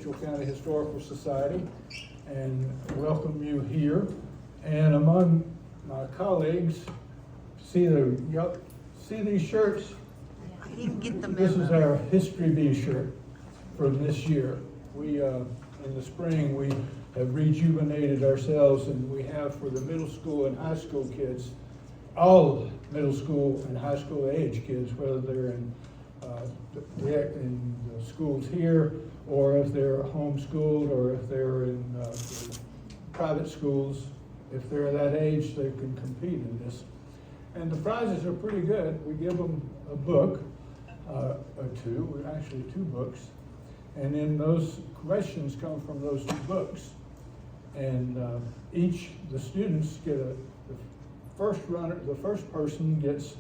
Mitchell County Historical Society and welcome you here. And among my colleagues, see these shirts? I didn't get the memo. This is our History Bee shirt from this year. We, in the spring, we have rejuvenated ourselves, and we have for the middle school and high school kids, all middle school and high school age kids, whether they're in the schools here, or if they're homeschooled, or if they're in private schools. If they're that age, they can compete in this. And the prizes are pretty good. We give them a book or two, actually 2 books, and then those questions come from those 2 books. And the students get the first person gets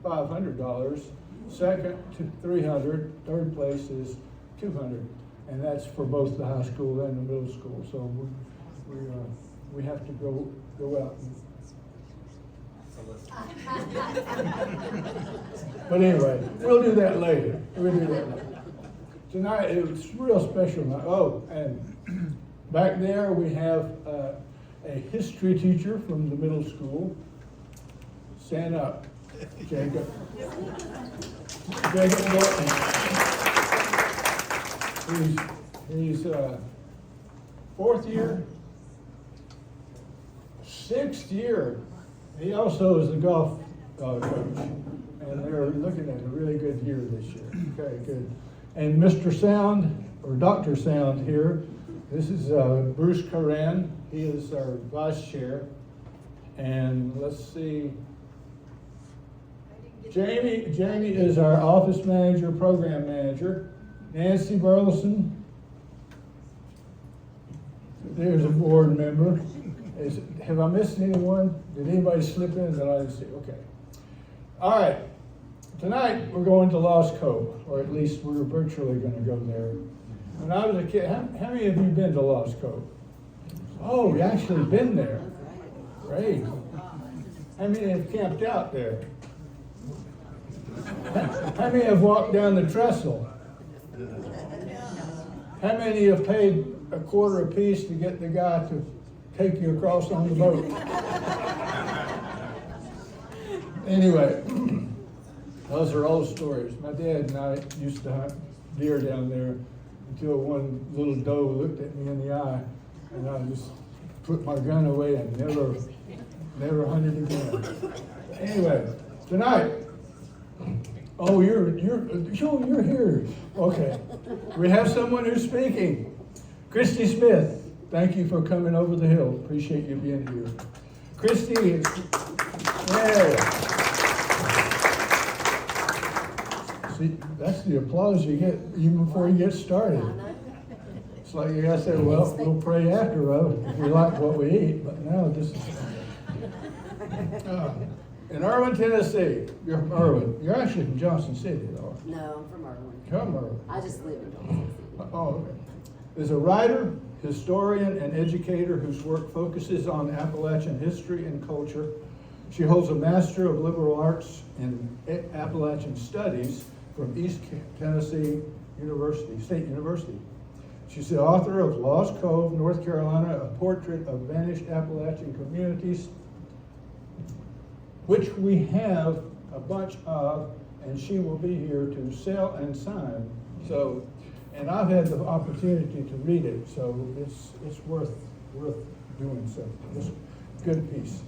$500, second to $300, third place is $200, and that's for both the high school and the middle school. So we have to go out. But anyway, we'll do that later. Tonight it's real special night. Oh, and back there we have a history teacher from the middle school. Stand up, Jacob. Jacob Morton. He's 4th year, 6th year. He also is the golf coach, and they're looking at a really good year this year. Okay, good. And Mr. Sound, or Dr. Sound here, this is Bruce Curran. He is our vice chair. And let's see, Jamie is our office manager, program manager. Nancy Burleson, there's a board member. Have I missed anyone? Did anybody slip in that I didn't see? Okay. All right. Tonight we're going to Lost Cove, or at least we're virtually going to go there. When I was a kid, how many of you been to Lost Cove? Oh, you actually been there. Great. How many have camped out there? How many have walked down the trestle? How many have paid a quarter apiece to get the guy to take you across on the boat? Anyway, those are old stories. My dad and I used to hunt deer down there until one little doe looked at me in the eye, and I just put my gun away and never hunted again. Anyway, tonight, oh, you're here. Okay, we have someone who's speaking. Christy Smith, thank you for coming over the hill. Appreciate you being here. Christy, yeah. See, that's the applause you get even before you get started. It's like you gotta say, well, we'll pray after if we like what we eat, but now this is... in Irwin, Tennessee. You're from Irwin. You're actually from Johnson City, though. No, I'm from Irwin. From Irwin. I just live in Johnson City. Oh, okay. Is a writer, historian, and educator whose work focuses on Appalachian history and culture. She holds a Master of Liberal Arts in Appalachian Studies from East Tennessee State University. She's the author of Lost Cove, North Carolina, a portrait of vanished Appalachian communities, which we have a bunch of, and she will be here to sell and sign. So, and I've had the opportunity to read it, so it's worth doing so. It's a good piece.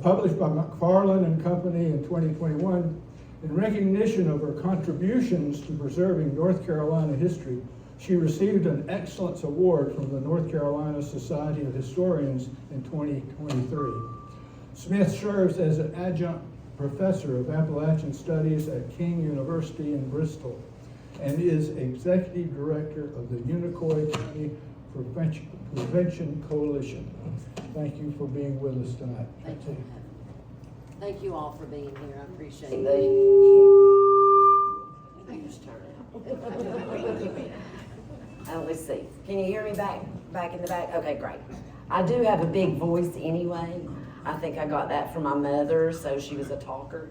Published by McFarland and Company in 2021, in recognition of her contributions to preserving North Carolina history, she received an Excellence Award from the North Carolina Society of Historians in 2023. Smith serves as an adjunct professor of Appalachian Studies at King University in Bristol and is executive director of the Unicoi County Prevention Coalition. Thank you for being with us tonight. Thank you. Thank you all for being here. I appreciate it. Whose turn? Let's see. Can you hear me back in the back? Okay, great. I do have a big voice anyway. I think I got that from my mother, so she was a talker.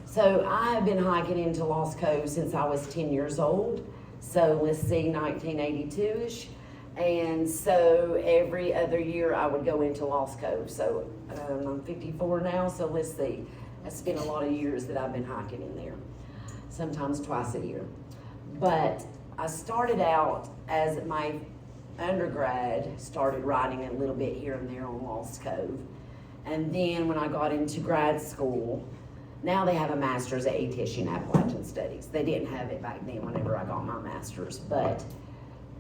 So I have been hiking into Lost Cove since I was 10 years old. So let's see, 1982-ish. And so every other year I would go into Lost Cove. So I'm 54 now, so let's see. It's been a lot of years that I've been hiking in there, sometimes twice a year. But I started out as my undergrad, started writing a little bit here and there on Lost Cove. And then when I got into grad school, now they have a master's at Eventual Appalachian Studies. They didn't have it back then whenever I got my master's, but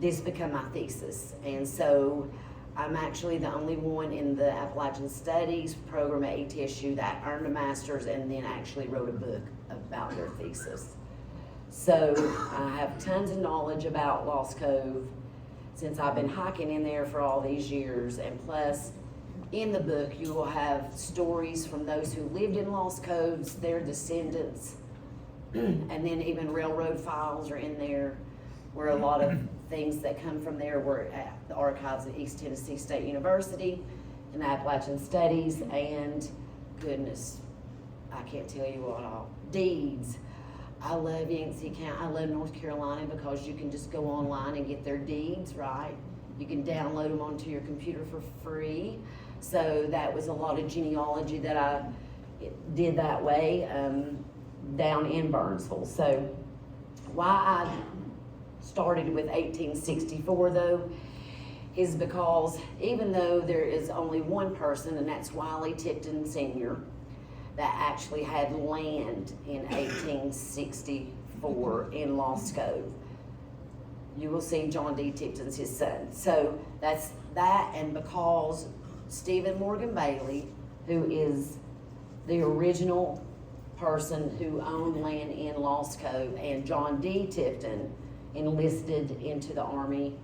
this became my thesis. And so I'm actually the only one in the Appalachian Studies program at ETSU that earned a master's and then actually wrote a book about their thesis. So I have tons of knowledge about Lost Cove since I've been hiking in there for all these years. And plus, in the book, you will have stories from those who lived in Lost Coves, their descendants, and then even railroad files are in there, where a lot of things that come from there were at the archives at East Tennessee State University and Appalachian Studies, and goodness, I can't tell you what all, deeds. I love Yancey County, I love North Carolina because you can just go online and get their deeds, right? You can download them onto your computer for free. So that was a lot of genealogy that I did that way down in Burnsville. So why I started with 1864 though is because even though there is only one person, and that's Wiley Tipton Sr., that actually had land in 1864 in Lost Cove. You will see John D. Tipton's his son. So that's that, and because Stephen Morgan Bailey, who is the original person who owned land in Lost Cove, and John D. Tipton enlisted into the Army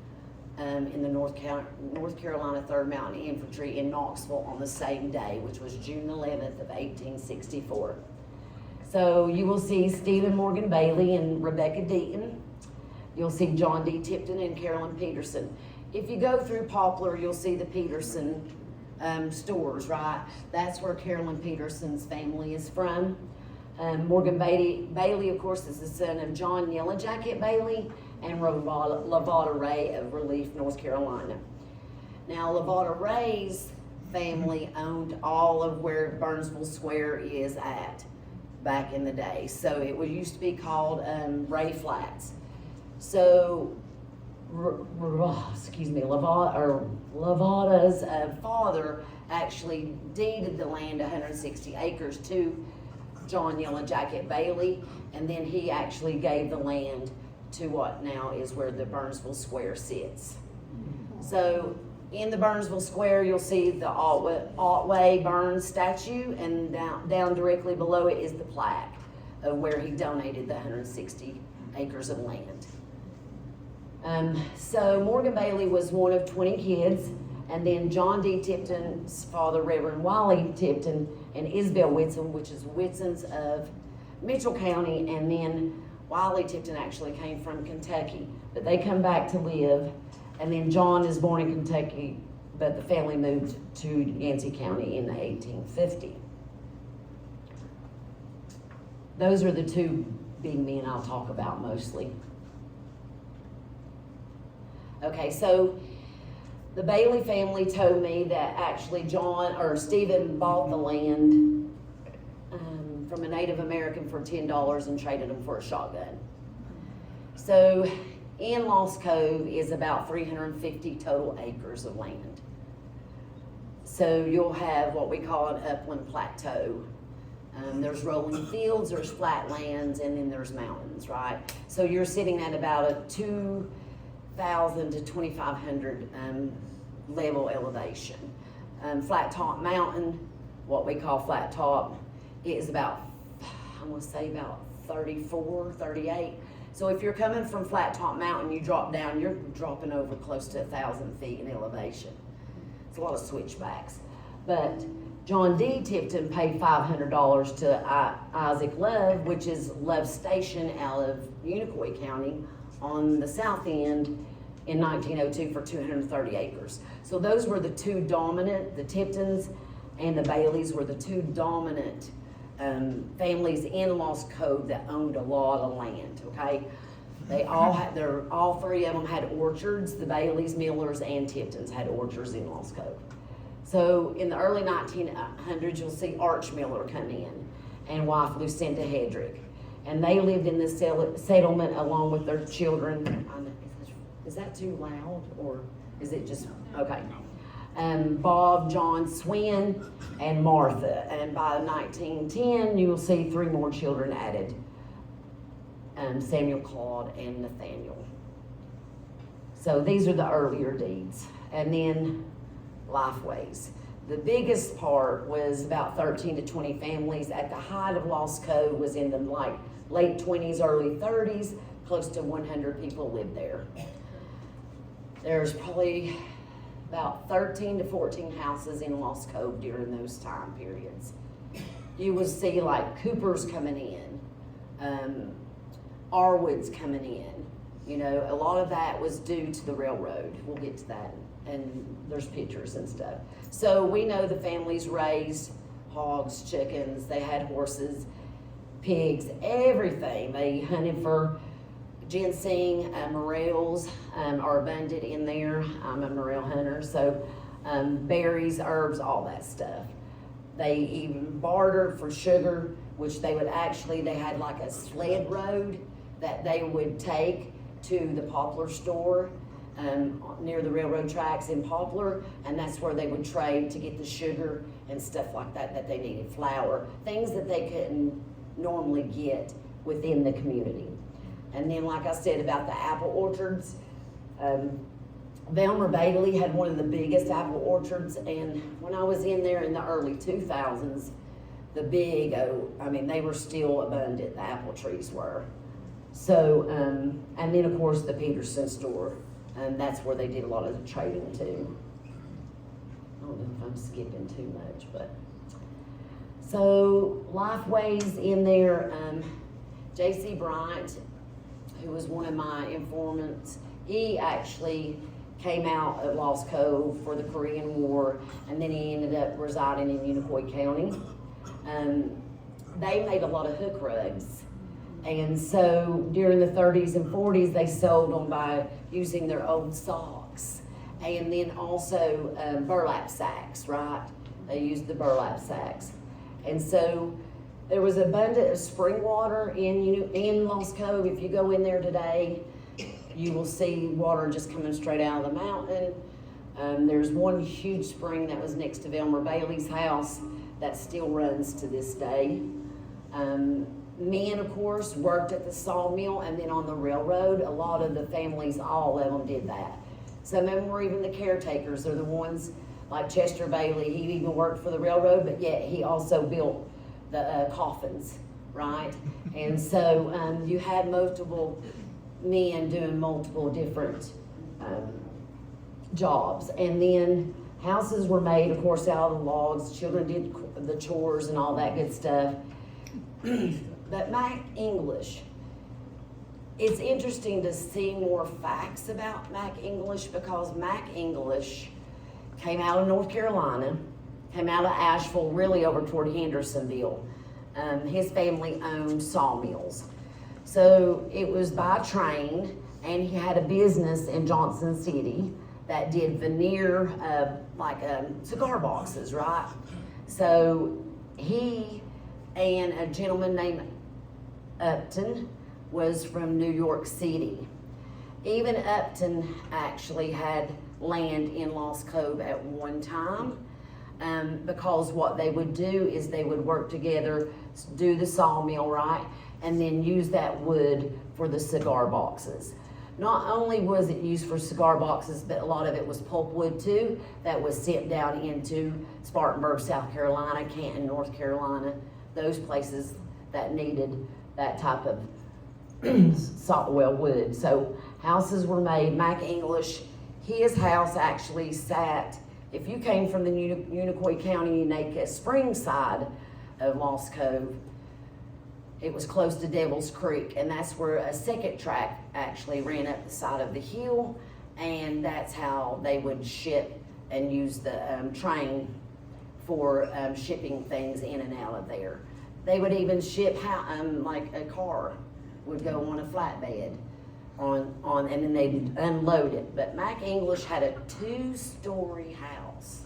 in the North Carolina 3rd Mountain Infantry in Knoxville on the same day, which was June 11th of 1864. So you will see Stephen Morgan Bailey and Rebecca Deaton. You'll see John D. Tipton and Carolyn Peterson. If you go through Poplar, you'll see the Peterson stores, right? That's where Carolyn Peterson's family is from. Morgan Bailey, of course, is the son of John Yellow Jacket Bailey and Lavada Ray of Relief, North Carolina. Now, Lavada Ray's family owned all of where Burnsville Square is at back in the day. So it used to be called Ray Flats. So, Lavada's father actually deeded the land, 160 acres, to John Yellow Jacket Bailey, and then he actually gave the land to what now is where the Burnsville Square sits. So in the Burnsville Square, you'll see the Otway Burns statue, and down directly below it is the plaque of where he donated the 160 acres of land. So Morgan Bailey was one of 20 kids, and then John D. Tipton's father, Reverend Wiley Tipton, and Isabel Whitson, which is Whitson's of Mitchell County, and then Wiley Tipton actually came from Kentucky, but they come back to live, and then John is born in Kentucky, but the family moved to Yancey County in 1850. Those are the two big men I'll talk about mostly. Okay, so the Bailey family told me that actually Stephen bought the land from a Native American for $10 and traded him for a shotgun. So in Lost Cove is about 350 total acres of land. So you'll have what we call an upland plateau. There's rolling fields, there's flat lands, and then there's mountains, right? So you're sitting at about a 2,000 to 2,500 level elevation. Flat Top Mountain, what we call Flat Top, is about, I'm gonna say about 34, 38. So if you're coming from Flat Top Mountain, you drop down, you're dropping over close to 1,000 feet in elevation. It's a lot of switchbacks. But John D. Tipton paid $500 to Isaac Love, which is Love Station out of Unicoi County on the south end in 1902 for 230 acres. So those were the two dominant, the Tiptons and the Baileys were the two dominant families in Lost Cove that owned a lot of land, okay? They all had all three of them had orchards. The Baileys, Millers, and Tiptons had orchards in Lost Cove. So in the early 1900s, you'll see Arch Miller come in and wife Lucinda Hedrick. And they lived in this settlement along with their children. Is that too loud or is it just, okay. Bob, John, Swin, and Martha. And by 1910, you will see three more children added. Samuel, Claude, and Nathaniel. So these are the earlier deeds. And then Lifeways. The biggest part was about 13 to 20 families. At the height of Lost Cove was in the late 20s, early 30s. Close to 100 people lived there. There's probably about 13 to 14 houses in Lost Cove during those time periods. You will see like Coopers coming in, Arwoods coming in. You know, a lot of that was due to the railroad. We'll get to that, and there's pictures and stuff. So we know the families raised hogs, chickens, they had horses, pigs, everything. They hunted for ginseng, morels are abundant in there. I'm a morel hunter, so berries, herbs, all that stuff. They even bartered for sugar, which they had like a sled road that they would take to the Poplar store near the railroad tracks in Poplar, and that's where they would trade to get the sugar and stuff like that they needed, flour, things that they couldn't normally get within the community. And then, like I said about the apple orchards, Velmer Bailey had one of the biggest apple orchards, and when I was in there in the early 2000s, they were still abundant, the apple trees were. So, and then of course the Peterson store, and that's where they did a lot of the trading too. I don't know if I'm skipping too much, but. So, Lifeways in there, J.C. Bryant, who was one of my informants, he actually came out of Lost Cove for the Korean War, and then he ended up residing in Unicoi County. They made a lot of hook rugs, and so during the 30s and 40s, they sold them by using their old socks, and then also burlap sacks, right? They used the burlap sacks. And so there was abundant spring water in Lost Cove. If you go in there today, you will see water just coming straight out of the mountain. There's one huge spring that was next to Velmer Bailey's house that still runs to this day. Men, of course, worked at the sawmill and then on the railroad. A lot of the families, all of them did that. Some of them were even the caretakers. They're the ones like Chester Bailey. He even worked for the railroad, but yet he also built the coffins, right? And so you had multiple men doing multiple different jobs. And then houses were made, of course, out of the logs. Children did the chores and all that good stuff. But Mac English, it's interesting to see more facts about Mac English, because Mac English came out of North Carolina, came out of Asheville, really over toward Hendersonville. His family owned sawmills. So it was by train, and he had a business in Johnson City that did veneer, cigar boxes, right? So he and a gentleman named Upton was from New York City. Even Upton actually had land in Lost Cove at one time, because what they would do is they would work together, do the sawmill, right, and then use that wood for the cigar boxes. Not only was it used for cigar boxes, but a lot of it was pulpwood too, that was sent down into Spartanburg, South Carolina, Canton, North Carolina, those places that needed that type of wood. So houses were made. Mac English, his house actually sat, if you came from the Unicoi County, Unaka Springs side of Lost Cove, it was close to Devil's Creek, and that's where a second track actually ran up the side of the hill, and that's how they would ship and use the train for shipping things in and out of there. They would even ship, like a car would go on a flatbed and then they'd unload it. But Mac English had a 2-story house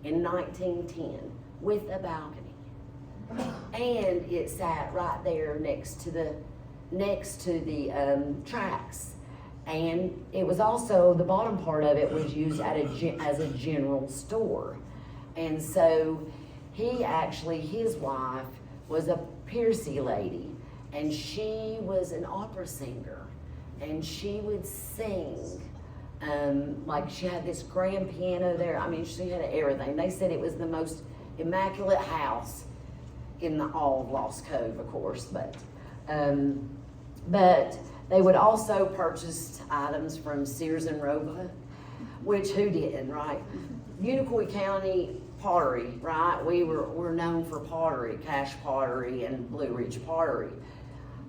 in 1910 with a balcony. And it sat right there next to the tracks. And it was also, the bottom part of it was used as a general store. And so his wife was a Piercy lady, and she was an opera singer, and she would sing. Like she had this grand piano there. I mean, she had everything. They said it was the most immaculate house in all of Lost Cove, of course, but they would also purchase items from Sears and Roebuck, which who didn't, right? Unicoi County pottery, right? We're known for pottery, Cache Pottery and Blue Ridge Pottery.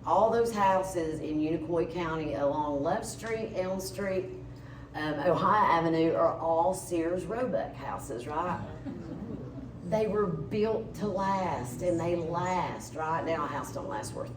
All those houses in Unicoi County along Love Street, Elm Street, Ohio Avenue are all Sears Roebuck houses, right? They were built to last, and they last, right? Now a house don't last worth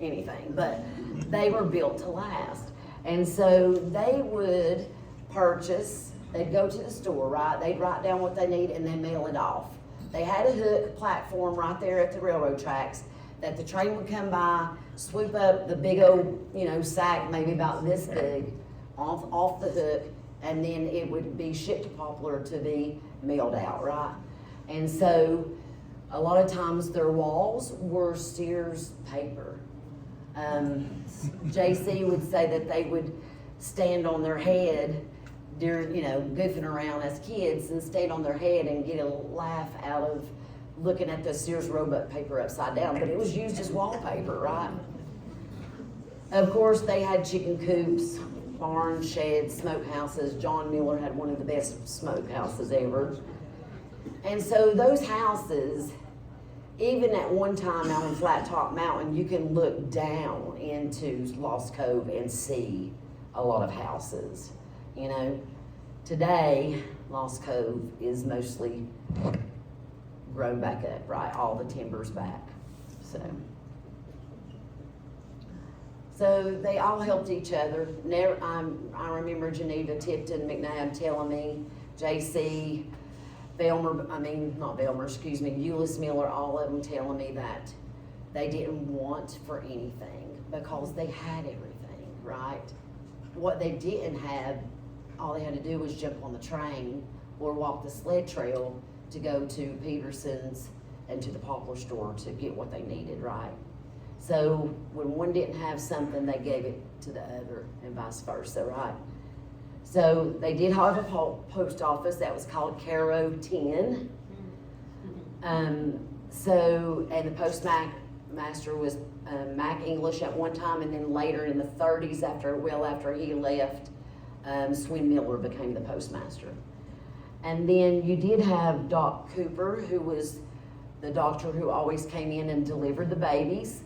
anything, but they were built to last. And so they would purchase, they'd go to the store, right? They'd write down what they need and then mail it off. They had a hook platform right there at the railroad tracks that the train would come by, swoop up the big old, sack, maybe about this big, off the hook, and then it would be shipped to Poplar to be mailed out, right? And so a lot of times their walls were Sears paper. JC would say that they would stand on their head during, goofing around as kids, and stand on their head and get a laugh out of looking at the Sears Roebuck paper upside down, but it was used as wallpaper, right? Of course, they had chicken coops, barns, sheds, smokehouses. John Miller had one of the best smokehouses ever. And so those houses, even at one time out on Flat Top Mountain, you can look down into Lost Cove and see a lot of houses. Today, Lost Cove is mostly grown back up, right? All the timber's back. So they all helped each other. I remember Geneva Tipton McNabb telling me, JC, Euless Miller, all of them telling me that they didn't want for anything because they had everything, right? What they didn't have, all they had to do was jump on the train or walk the sled trail to go to Peterson's and to the Poplar store to get what they needed, right? So when one didn't have something, they gave it to the other and vice versa, right? So they did have a post office that was called Caro 10. And the postmaster was Mac English at one time, and then later in the 30s, after he left, Swin Miller became the postmaster. And then you did have Doc Cooper, who was the doctor who always came in and delivered the babies.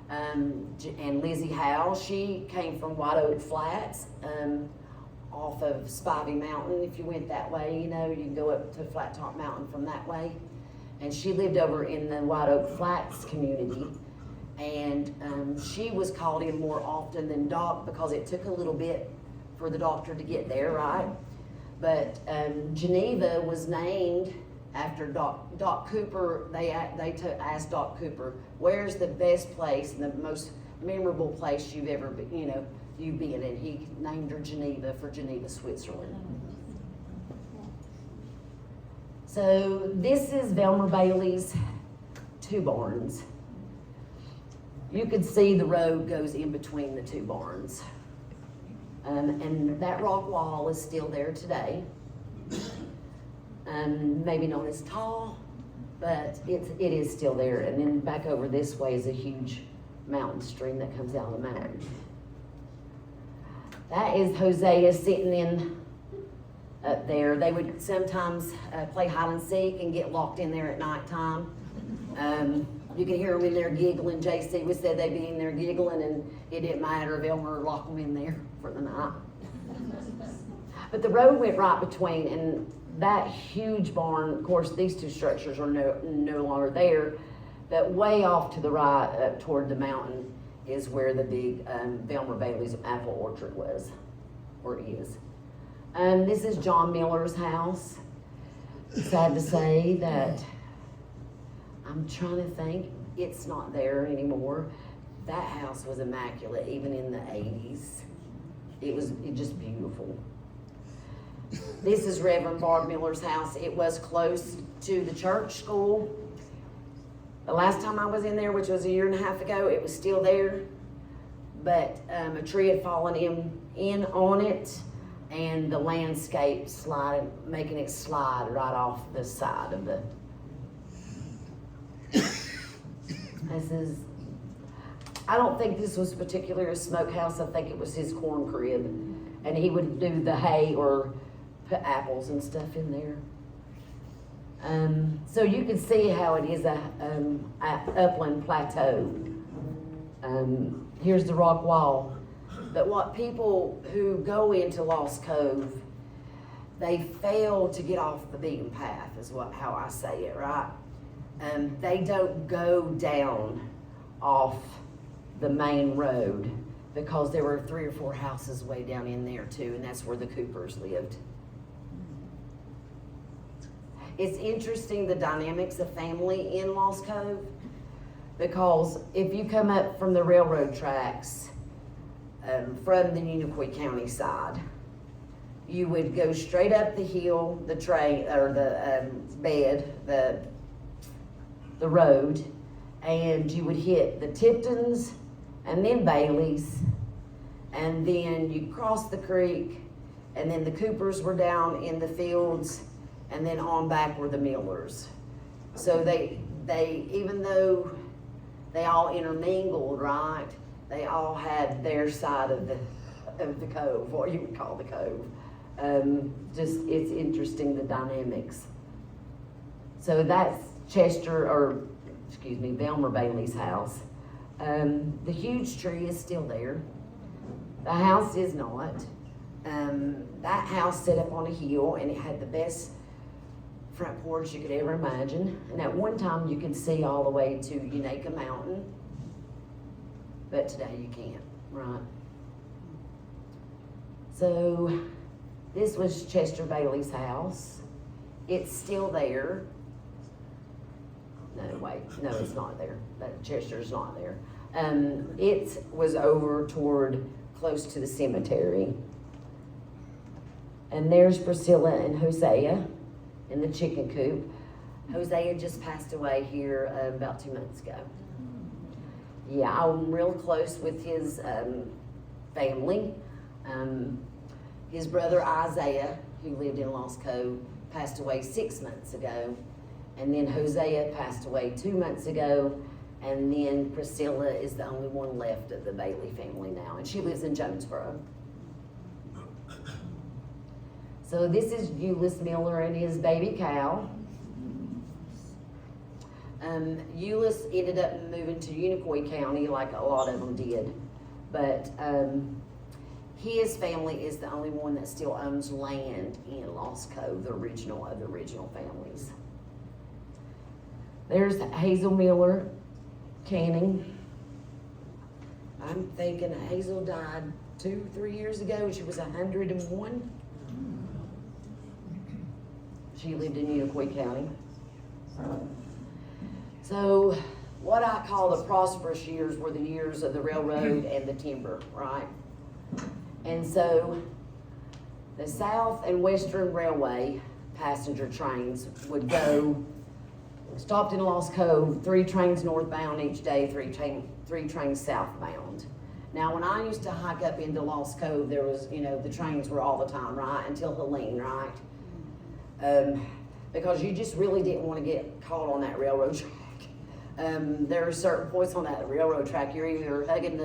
And Lizzie Howe, she came from White Oak Flats, off of Spivey Mountain. If you went that way, you can go up to Flat Top Mountain from that way. And she lived over in the White Oak Flats community. And she was called in more often than Doc because it took a little bit for the doctor to get there, right? But Geneva was named after Doc Cooper. They asked Doc Cooper, where's the best place and the most memorable place you've ever been, you've been? And he named her Geneva for Geneva, Switzerland. So this is Velmer Bailey's 2 barns. You could see the road goes in between the 2 barns. And that rock wall is still there today. Maybe not as tall, but it is still there. And then back over this way is a huge mountain stream that comes out of the mountain. That is Hosea sitting in up there. They would sometimes play hide and seek and get locked in there at nighttime. You can hear them in there giggling. JC was said they'd be in there giggling, and it didn't matter if Elmer locked them in there for the night. But the road went right between, and that huge barn, of course, these 2 structures are no longer there, but way off to the right, up toward the mountain, is where the big Velmer Bailey's apple orchard was, or is. This is John Miller's house. Sad to say that, I'm trying to think, it's not there anymore. That house was immaculate, even in the 80s. It was just beautiful. This is Reverend Barb Miller's house. It was close to the church school. The last time I was in there, which was a year and a half ago, it was still there. But a tree had fallen in on it, and the landscape slided, making it slide right off the side of the. This is, I don't think this was particularly a smokehouse. I think it was his corn crib. And he would do the hay or put apples and stuff in there. So you can see how it is a upland plateau. Here's the rock wall. But what people who go into Lost Cove, they fail to get off the beaten path, is how I say it, right? They don't go down off the main road, because there were 3 or 4 houses way down in there too, and that's where the Coopers lived. It's interesting, the dynamics of family in Lost Cove, because if you come up from the railroad tracks, from the Unicoi County side, you would go straight up the hill, the train, or the bed, the road, and you would hit the Tiptons, and then Bailey's, and then you cross the creek, and then the Coopers were down in the fields, and then on back were the Millers. So they even though they all intermingled, right, they all had their side of the cove, what you would call the cove. Just, it's interesting, the dynamics. So that's Velmer Bailey's house. The huge tree is still there. The house is not. That house set up on a hill, and it had the best front porch you could ever imagine. And at one time you could see all the way to Unaka Mountain, but today you can't, right? So this was Chester Bailey's house. It's still there. No, wait, no, it's not there. Chester's not there. It was over toward close to the cemetery. And there's Priscilla and Hosea in the chicken coop. Hosea just passed away here about 2 months ago. Yeah, I'm real close with his family. His brother Isaiah, who lived in Lost Cove, passed away 6 months ago. And then Hosea passed away 2 months ago. And then Priscilla is the only one left of the Bailey family now. And she lives in Jonesboro. So this is Euless Miller and his baby cow. Euless ended up moving to Unicoi County like a lot of them did. But his family is the only one that still owns land in Lost Cove, the original of the original families. There's Hazel Miller Canning. I'm thinking Hazel died 2-3 years ago. She was 101. She lived in Unicoi County. So what I call the prosperous years were the years of the railroad and the timber, right? And so the South and Western Railway passenger trains would go, stopped in Lost Cove, 3 trains northbound each day, 3 trains southbound. Now, when I used to hike up into Lost Cove, there was, the trains were all the time, right? Until Helene, right? Because you just really didn't want to get caught on that railroad track. There are certain points on that railroad track, you're either hugging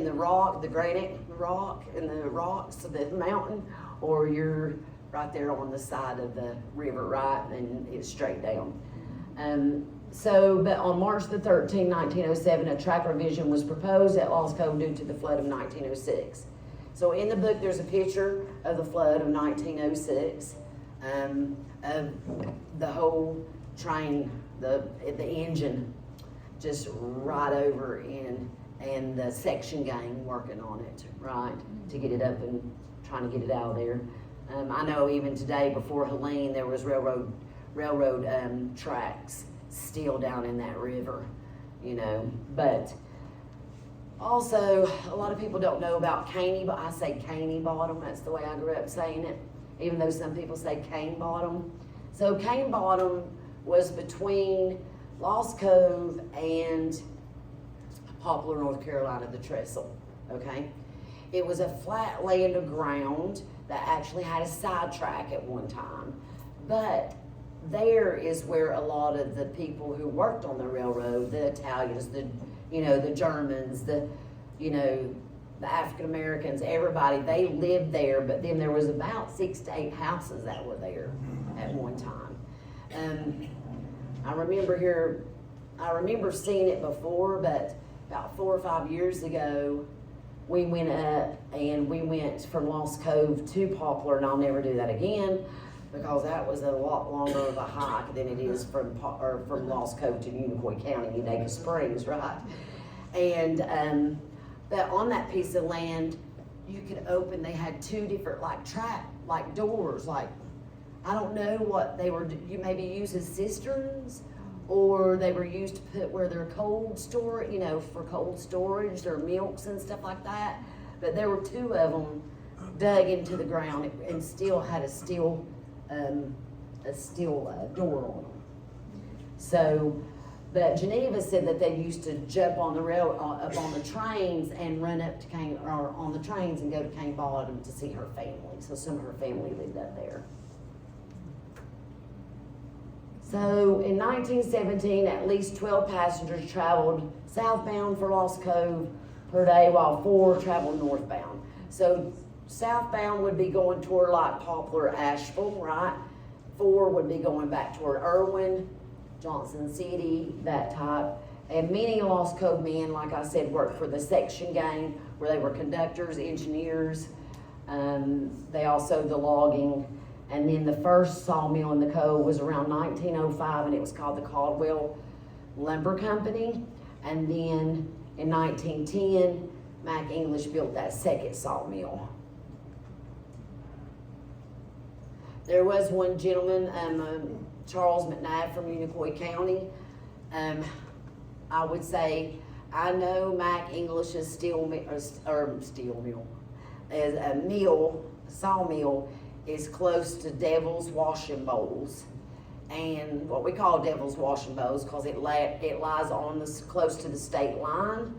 the rock, the granite rock, and the rocks of the mountain, or you're right there on the side of the river, right? And it's straight down. But on March the 13th, 1907, a track revision was proposed at Lost Cove due to the flood of 1906. So in the book, there's a picture of the flood of 1906, of the whole train, the engine just right over in and the section gang working on it, right, to get it up and trying to get it out of there. I know even today, before Helene, there was railroad tracks still down in that river, you know. But also, a lot of people don't know about Caney, but I say Caney Bottom. That's the way I grew up saying it, even though some people say Cane Bottom. So Cane Bottom was between Lost Cove and Poplar, North Carolina, the trestle, okay? It was a flat land of ground that actually had a sidetrack at one time, but there is where a lot of the people who worked on the railroad, the Italians, the Germans, the African Americans, everybody, they lived there, but then there was about 6 to 8 houses that were there at one time. I remember seeing it before, but about 4 or 5 years ago, we went up and we went from Lost Cove to Poplar, and I'll never do that again because that was a lot longer of a hike than it is from Lost Cove to Unicoi County, Utica Springs, right? And but on that piece of land, you could open. They had 2 different doors. Like I don't know what they were. You maybe use as cisterns, or they were used to put where they're cold store, for cold storage, their milks and stuff like that. But there were 2 of them dug into the ground and still had a steel door on them. So, but Geneva said that they used to jump on the up on the trains and run up to Cane, or on the trains and go to Cane Bottom to see her family. So some of her family lived up there. So in 1917, at least 12 passengers traveled southbound for Lost Cove per day, while 4 traveled northbound. So southbound would be going toward like Poplar, Asheville, right? 4 would be going back toward Irwin, Johnson City, that type. And many Lost Cove men, like I said, worked for the section gang, where they were conductors, engineers. They also the logging. And then the first sawmill in the Cove was around 1905, and it was called the Caldwell Lumber Company. And then in 1910, Mac English built that second sawmill. There was one gentleman, Charles McNabb from Unicoi County. I would say, I know Mac English's sawmill is close to Devil's Washing Bowls, and what we call Devil's Washing Bowls because it lies on close to the state line.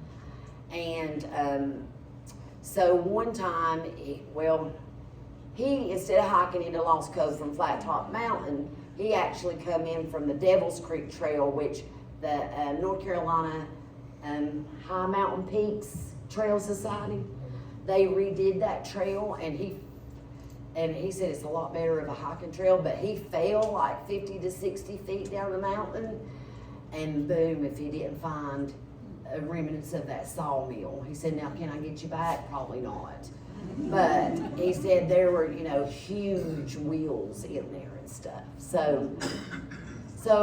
And so one time, he instead of hiking into Lost Cove from Flat Top Mountain, he actually come in from the Devil's Creek Trail, which the North Carolina High Mountain Peaks Trail Society, they redid that trail, and he said it's a lot better of a hiking trail, but he fell like 50 to 60 feet down the mountain, and boom, if he didn't find remnants of that sawmill. He said, now can I get you back? Probably not. But he said there were, huge wheels in there and stuff. So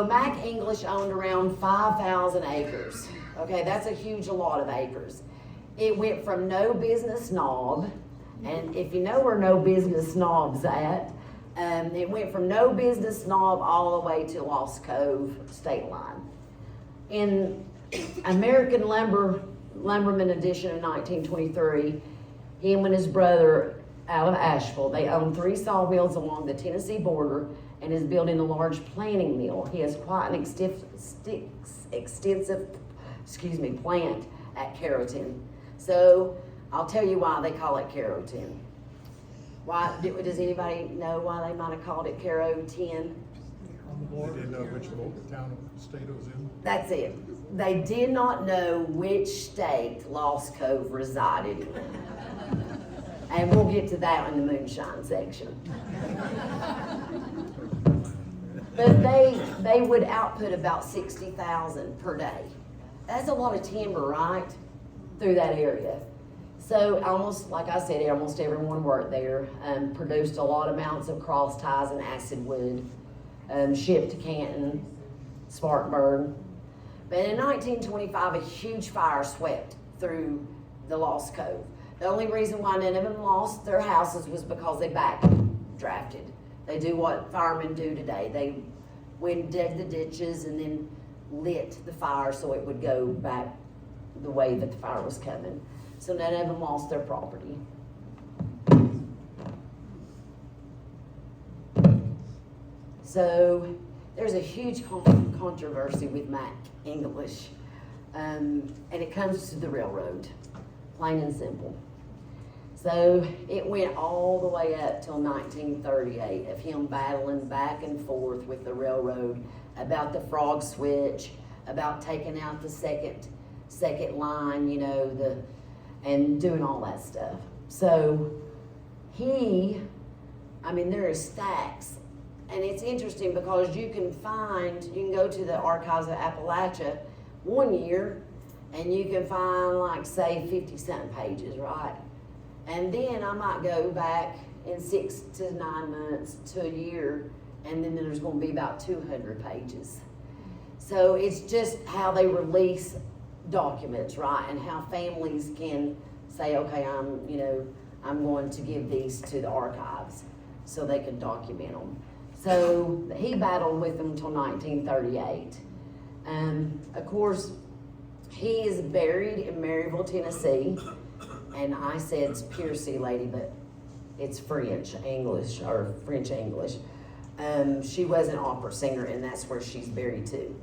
Mac English owned around 5,000 acres. Okay, that's a huge lot of acres. It went from no business knob, and if you know where no business knob's at, it went from no business knob all the way to Lost Cove state line. In American Lumberman edition of 1923, him and his brother out of Asheville, they own 3 sawmills along the Tennessee border and is building a large planing mill. He has quite an extensive plant at Carrollton. So I'll tell you why they call it Carrollton. Why, does anybody know why they might have called it Carrollton? They didn't know which town or state it was in? That's it. They did not know which state Lost Cove resided in. And we'll get to that in the moonshine section. But they would output about 60,000 per day. That's a lot of timber, right? Through that area. So almost, like I said, almost everyone worked there, produced a lot of amounts of cross ties and acid wood, shipped to Canton, Spartanburg. But in 1925, a huge fire swept through the Lost Cove. The only reason why none of them lost their houses was because they backdrafted. They do what firemen do today. They went and dug the ditches and then lit the fire so it would go back the way that the fire was coming. So none of them lost their property. So there's a huge controversy with Mac English, and it comes to the railroad, plain and simple. So it went all the way up till 1938 of him battling back and forth with the railroad about the frog switch, about taking out the second line, you know, and doing all that stuff. So there are stacks, and it's interesting because you can go to the Archives of Appalachia one year, and you can find like, say, 50-something pages, right? And then I might go back in 6 to 9 months to a year, and then there's going to be about 200 pages. So it's just how they release documents, right? And how families can say, okay, I'm going to give these to the archives so they can document them. So he battled with them until 1938. Of course, he is buried in Maryville, Tennessee. And I said it's Piercy lady, but it's French English. She was an opera singer, and that's where she's buried too.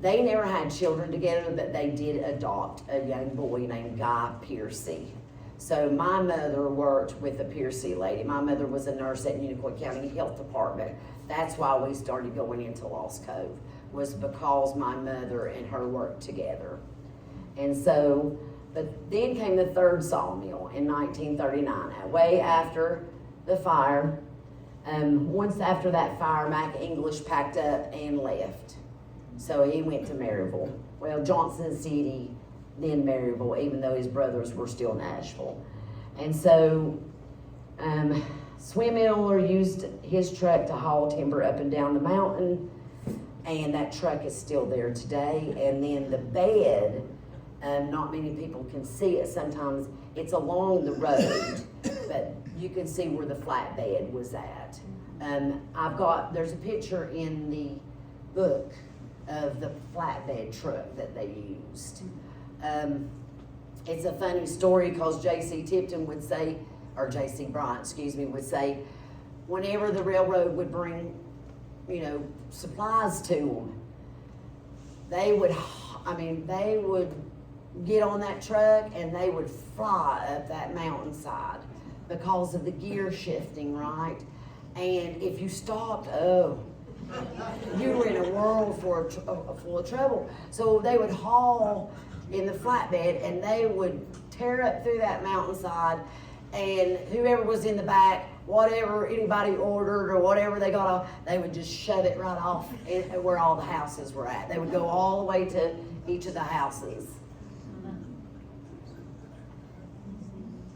They never had children together, but they did adopt a young boy named Guy Piercy. So my mother worked with the Piercy lady. My mother was a nurse at Unicoi County Health Department. That's why we started going into Lost Cove, was because my mother and her worked together. And so, but then came the third sawmill in 1939, way after the fire. Once after that fire, Mac English packed up and left. So he went to Maryville. Well, Johnson City, then Maryville, even though his brothers were still in Nashville. And so Swim Miller used his truck to haul timber up and down the mountain, and that truck is still there today. And then the bed, not many people can see it sometimes. It's along the road, but you can see where the flatbed was at. There's a picture in the book of the flatbed truck that they used. It's a funny story because J.C. Tipton would say, or J.C. Bryant, would say, whenever the railroad would bring, supplies to them, they would get on that truck and they would fly up that mountainside because of the gear shifting, right? And if you stopped, you were in a world full of trouble. So they would haul in the flatbed and they would tear up through that mountainside, and whoever was in the back, whatever anybody ordered or whatever they got off, they would just shove it right off where all the houses were at. They would go all the way to each of the houses.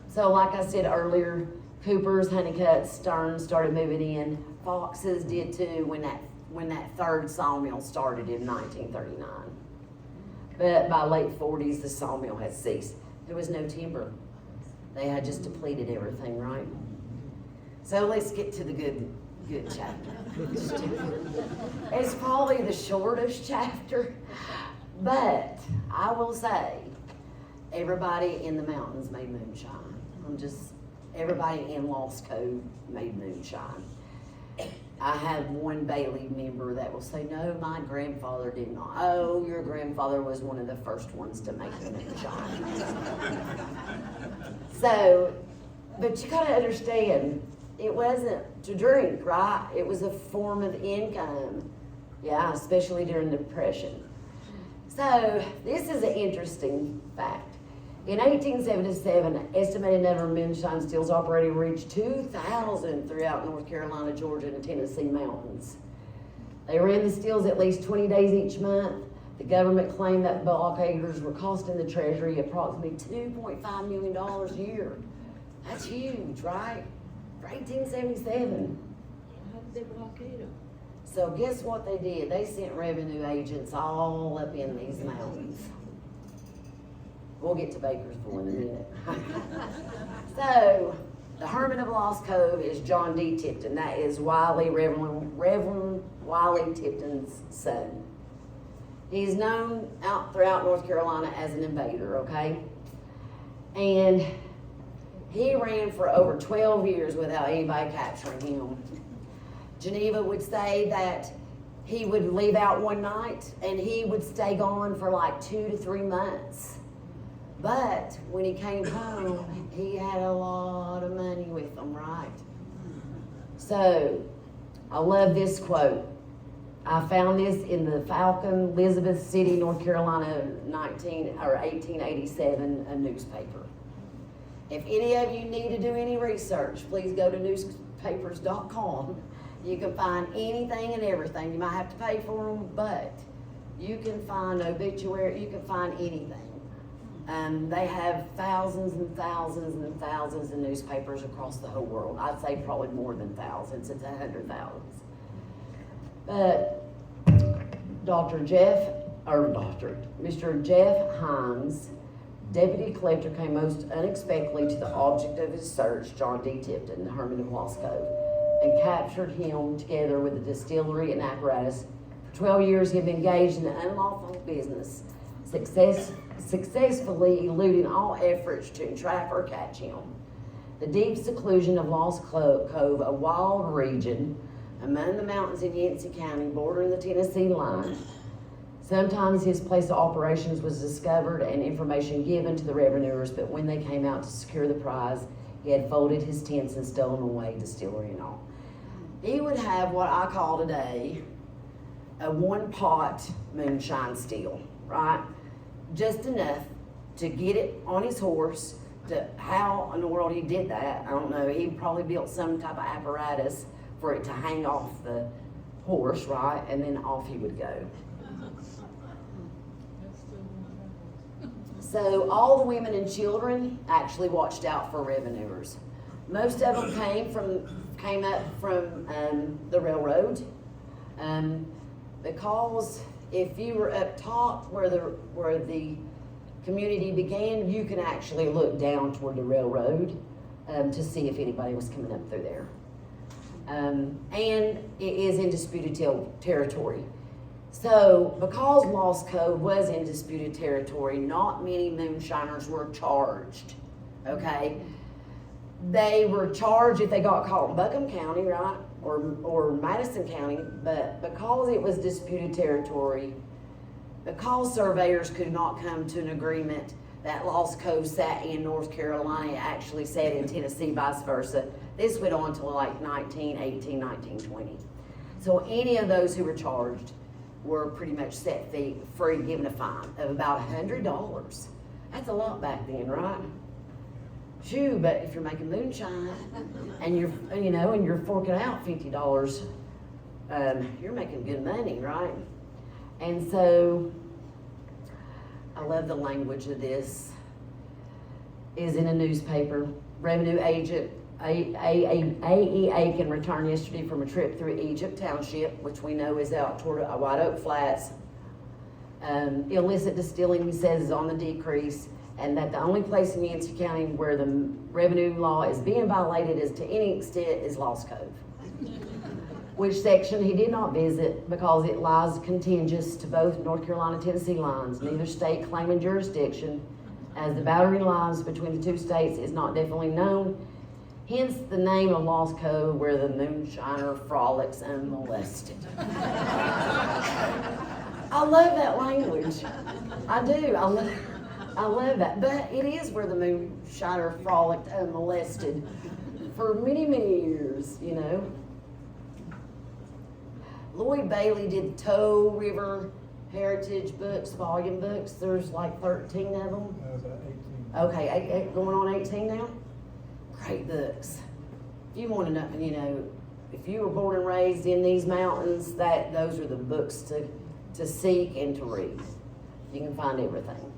So like I said earlier, Coopers, Honeycutts, Stearns started moving in. Foxes did too when that third sawmill started in 1939. But by late 40s, the sawmill had ceased. There was no timber. They had just depleted everything, right? So let's get to the good chapter. It's probably the shortest chapter, but I will say, everybody in the mountains made moonshine. Everybody in Lost Cove made moonshine. I have one Bailey member that will say, no, my grandfather did not. Oh, your grandfather was one of the first ones to make moonshine. So, but you gotta understand, it wasn't to drink, right? It was a form of income. Yeah, especially during the Depression. So, this is an interesting fact. In 1877, an estimated number of moonshine stills operating reached 2,000 throughout North Carolina, Georgia, and the Tennessee mountains. They ran the stills at least 20 days each month. The government claimed that blockaders were costing the Treasury approximately $2.5 million a year. That's huge, right? For 1877. How did they blockade them? So guess what they did? They sent revenue agents all up in these mountains. We'll get to Bakersville in a minute. So, the Hermit of Lost Cove is John D. Tipton. That is Reverend Wiley Tipton's son. He's known out throughout North Carolina as an invader, okay? And he ran for over 12 years without anybody capturing him. Geneva would say that he would leave out one night and he would stay gone for like 2 to 3 months. But when he came home, he had a lot of money with him, right? So, I love this quote. I found this in the Falcon, Elizabeth City, North Carolina, 1887, a newspaper. If any of you need to do any research, please go to newspapers.com. You can find anything and everything. You might have to pay for them, but you can find obituary, you can find anything. They have thousands and thousands and thousands of newspapers across the whole world. I'd say probably more than thousands, it's 100,000. But Mr. Jeff Hines, deputy collector, came most unexpectedly to the object of his search, John D. Tipton, the Hermit of Lost Cove, and captured him together with the distillery and apparatus. For 12 years, he had been engaged in the unlawful business, successfully eluding all efforts to entrap or catch him. The deep seclusion of Lost Cove, a wild region among the mountains in Yancey County, bordering the Tennessee line. Sometimes his place of operations was discovered and information given to the revenuers, but when they came out to secure the prize, he had folded his tents and stolen away distillery and all. He would have what I call today a one-pot moonshine still, right? Just enough to get it on his horse. How in the world he did that, I don't know. He probably built some type of apparatus for it to hang off the horse, right? And then off he would go. So all the women and children actually watched out for revenuers. Most of them came up from the railroad, because if you were up top where the community began, you can actually look down toward the railroad to see if anybody was coming up through there. And it is in disputed territory. So, because Lost Cove was in disputed territory, not many moonshiners were charged, okay? They were charged if they got caught in Buncombe County, right, or Madison County, but because it was disputed territory, because surveyors could not come to an agreement that Lost Cove sat in North Carolina, it actually sat in Tennessee, vice versa. This went on until like 1918, 1920. So any of those who were charged were pretty much set free, given a fine of about $100. That's a lot back then, right? Phew, but if you're making moonshine and you're forking out $50, you're making good money, right? And so I love the language of this. Is in a newspaper. Revenue agent AEA can return yesterday from a trip through Egypt Township, which we know is out toward White Oak Flats. Illicit distilling, he says, is on the decrease, and that the only place in Yancey County where the revenue law is being violated is to any extent is Lost Cove, which section he did not visit because it lies contiguous to both North Carolina-Tennessee lines, neither state claiming jurisdiction, as the boundary lines between the two states is not definitely known. Hence the name of Lost Cove, where the moonshiner frolics unmolested. I love that language. I do. I love that. But it is where the moonshiner frolicked unmolested for many, many years, you know. Lloyd Bailey did Toe River Heritage Books, volume books. There's like 13 of them. About 18. Okay, going on 18 now? Great books. If you want to know, if you were born and raised in these mountains, those are the books to seek and to read. You can find everything.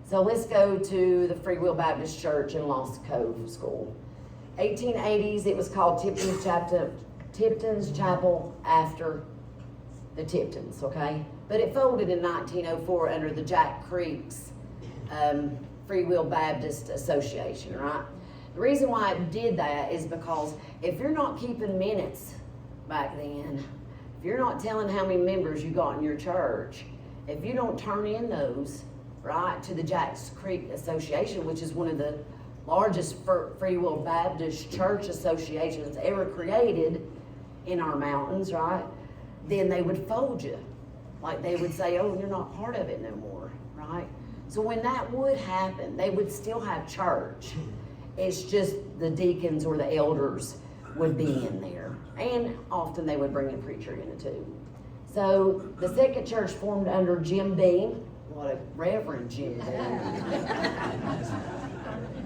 So let's go to the Free Will Baptist Church in Lost Cove School. 1880s, it was called Tipton's Chapel after the Tiptons, okay? But it folded in 1904 under the Jack Creeks Free Will Baptist Association, right? The reason why it did that is because if you're not keeping minutes back then, if you're not telling how many members you got in your church, if you don't turn in those, right, to the Jacks Creek Association, which is one of the largest Free Will Baptist church associations ever created in our mountains, right, then they would fold you. Like they would say, oh, you're not part of it no more, right? So when that would happen, they would still have church. It's just the deacons or the elders would be in there. And often they would bring a preacher in it too. So the second church formed under Jim Beam. What a Reverend Jim Beam.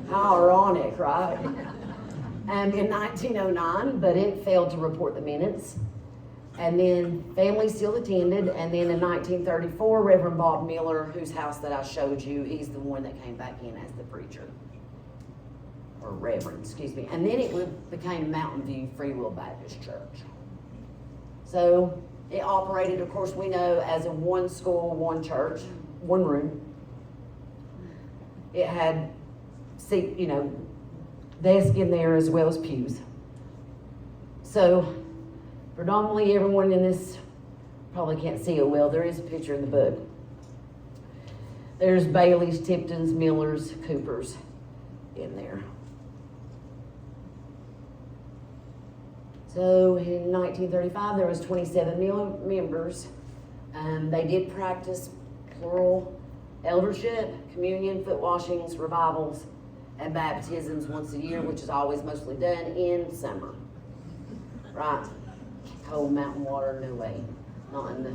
How ironic, right? In 1909, but it failed to report the minutes. And then family still attended, and then in 1934, Reverend Bob Miller, whose house that I showed you, he's the one that came back in as the preacher. Or Reverend, excuse me. And then it became Mountain View Free Will Baptist Church. So it operated, of course, we know, as a one school, one church, one room. It had seat, desk in there as well as pews. So predominantly everyone in this probably can't see it well. There is a picture in the book. There's Baileys, Tiptons, Millers, Coopers in there. So in 1935, there was 27 members. They did practice plural eldership, communion, foot washings, revivals, and baptisms once a year, which is always mostly done in summer. Right? Cold mountain water, no way. Not in the...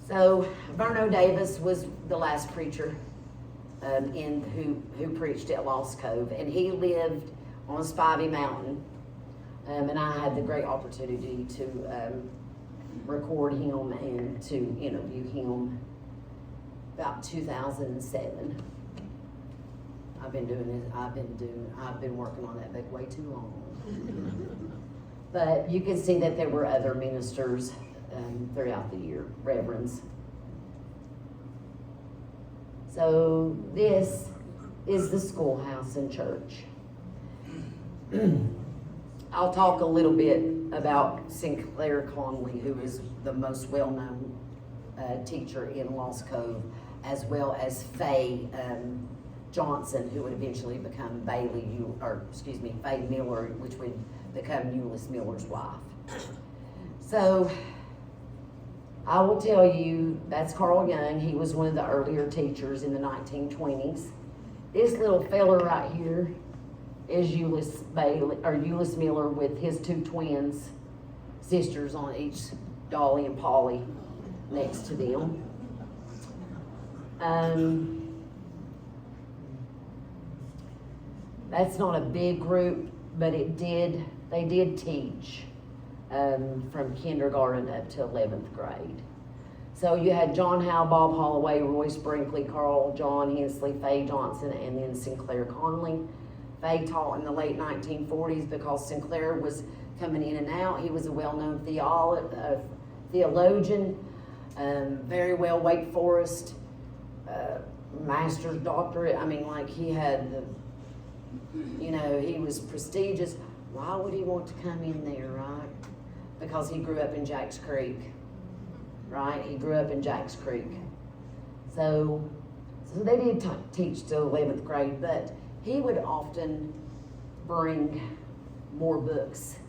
So Verno Davis was the last preacher who preached at Lost Cove, and he lived on Spivey Mountain. And I had the great opportunity to record him and to interview him about 2007. I've been working on that book way too long. But you can see that there were other ministers throughout the year, reverends. So this is the schoolhouse and church. I'll talk a little bit about Sinclair Conley, who is the most well-known teacher in Lost Cove, as well as Faye Johnson, who would eventually become Faye Miller, which would become Euless Miller's wife. So I will tell you, that's Carl Young. He was one of the earlier teachers in the 1920s. This little fella right here is Euless Miller with his two twins, sisters on each, Dolly and Polly, next to them. That's not a big group, but they did teach from kindergarten up to 11th grade. So you had John Howe, Bob Holloway, Roy Sprinkley, Carl John Hensley, Faye Johnson, and then Sinclair Conley. Faye taught in the late 1940s because Sinclair was coming in and out. He was a well-known theologian, very well Wake Forest, master's doctorate. I mean, like he had he was prestigious. Why would he want to come in there, right? Because he grew up in Jacks Creek, right? He grew up in Jacks Creek. So they did teach to 11th grade, but he would often bring more books.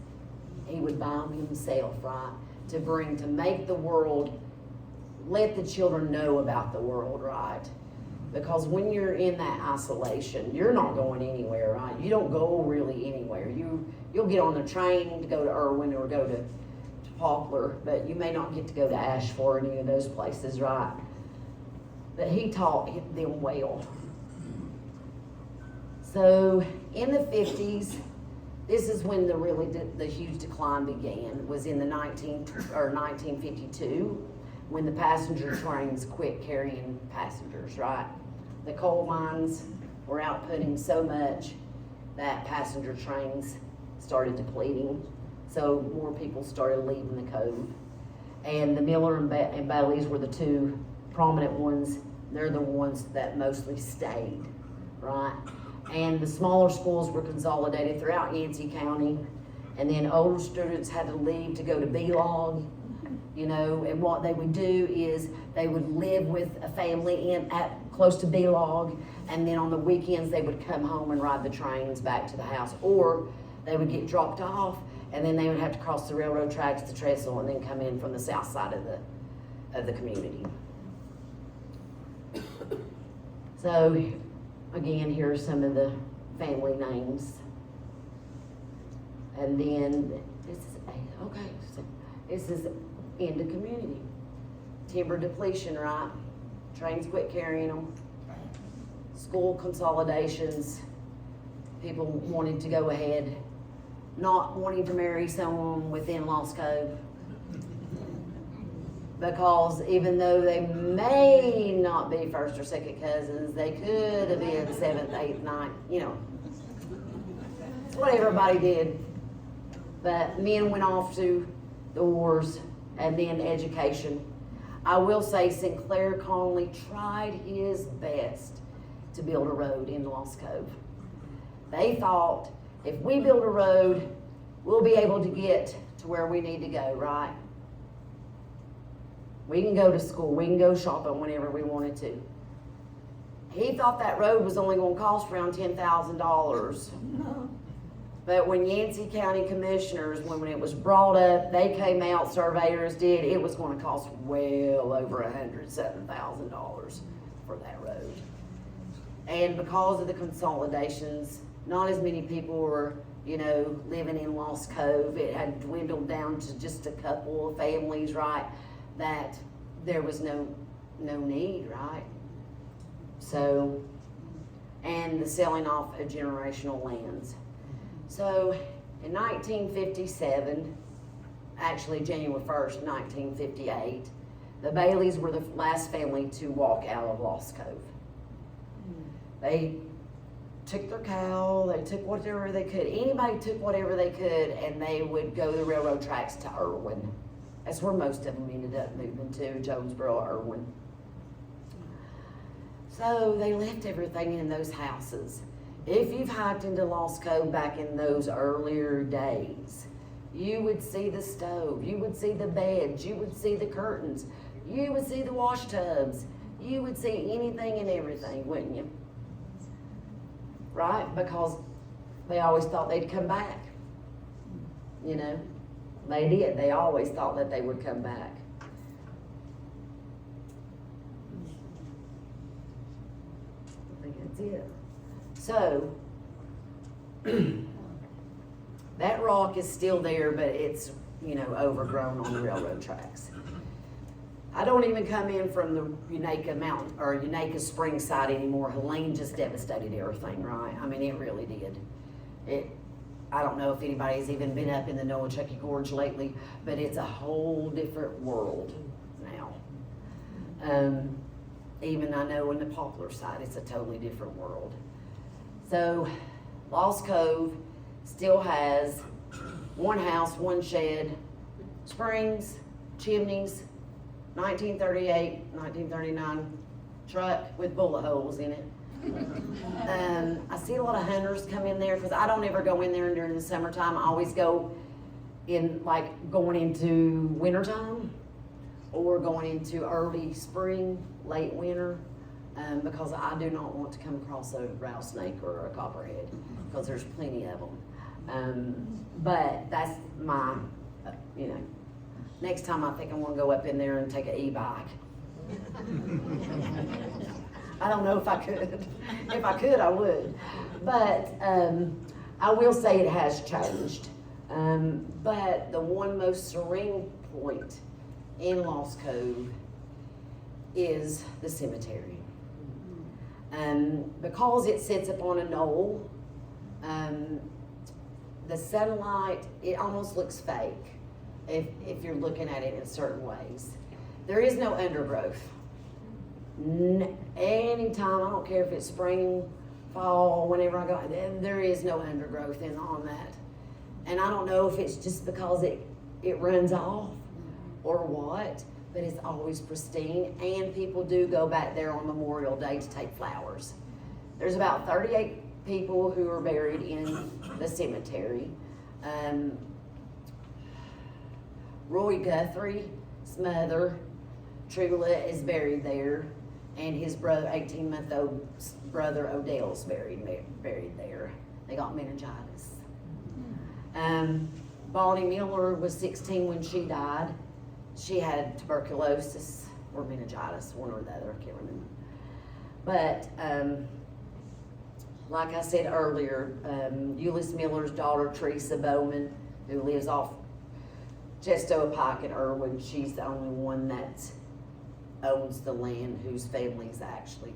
He would buy them himself, right? To make the world, let the children know about the world, right? Because when you're in that isolation, you're not going anywhere, right? You don't go really anywhere. You'll get on the train to go to Irwin or go to Poplar, but you may not get to go to Asheville or any of those places, right? But he taught them well. So in the 50s, this is when the huge decline began, was in the 1952, when the passenger trains quit carrying passengers, right? The coal mines were outputting so much that passenger trains started depleting. So more people started leaving the cove. And the Miller and Baileys were the two prominent ones. They're the ones that mostly stayed. right? And the smaller schools were consolidated throughout Yancey County. And then older students had to leave to go to B-Log, you know, and what they would do is they would live with a family close to B-Log, and then on the weekends they would come home and ride the trains back to the house, or they would get dropped off and then they would have to cross the railroad tracks to Trestle and then come in from the south side of the community. So again, here are some of the family names. And then this is so this is in the community. Timber depletion, right? Trains quit carrying them. School consolidations. People wanted to go ahead, not wanting to marry someone within Lost Cove. Because even though they may not be first or second cousins, they could have been 7th, 8th, 9th, you know. It's what everybody did. But men went off to the wars and then education. I will say Sinclair Conley tried his best to build a road in Lost Cove. They thought, if we build a road, we'll be able to get to where we need to go, right? We can go to school, we can go shopping whenever we wanted to. He thought that road was only gonna cost around $10,000. But when Yancey County Commissioners, when it was brought up, they came out, surveyors did, it was gonna cost well over $107,000 for that road. And because of the consolidations, not as many people were, you know, living in Lost Cove. It had dwindled down to just a couple of families, right? That there was no need, right? So, and the selling off of generational lands. So in 1957, actually January 1st, 1958, the Baileys were the last family to walk out of Lost Cove. They took their cow, they took whatever they could. Anybody took whatever they could, and they would go the railroad tracks to Irwin. That's where most of them ended up moving to, Jonesboro, Irwin. So they left everything in those houses. If you've hiked into Lost Cove back in those earlier days, you would see the stove, you would see the beds, you would see the curtains, you would see the wash tubs, you would see anything and everything, wouldn't you? Right? Because they always thought they'd come back. You know, they did. They always thought that they would come back. I think that's it. So, that rock is still there, but it's, you know, overgrown on the railroad tracks. I don't even come in from the Unaka Mountain or Unaka Springs side anymore. Helene just devastated everything, right? I mean, it really did. I don't know if anybody's even been up in the Noachucky Gorge lately, but it's a whole different world now. Even I know in the Poplar side, it's a totally different world. So, Lost Cove still has one house, one shed, springs, chimneys, 1938, 1939 truck with bullet holes in it. I see a lot of hunters come in there because I don't ever go in there during the summertime. I always go in like going into wintertime or going into early spring, late winter, because I do not want to come across a rattlesnake or a copperhead because there's plenty of them. But that's my, you know, next time I think I'm gonna go up in there and take an e-bike. I don't know if I could. If I could, I would. But I will say it has changed. But the one most serene point in Lost Cove is the cemetery. Because it sits upon a knoll, the sunlight, it almost looks fake if you're looking at it in certain ways. There is no undergrowth. Anytime, I don't care if it's spring, fall, whenever I go, there is no undergrowth on that. And I don't know if it's just because it runs off or what, but it's always pristine, and people do go back there on Memorial Day to take flowers. There's about 38 people who are buried in the cemetery. Roy Guthrie's mother, Trula, is buried there, and his brother, 18-month-old brother Odell's buried there. They got meningitis. Bonnie Miller was 16 when she died. She had tuberculosis or meningitis, one or the other, I can't remember. But like I said earlier, Euless Miller's daughter, Teresa Bowman, who lives off Chestoa Pike in Irwin, she's the only one that owns the land whose families actually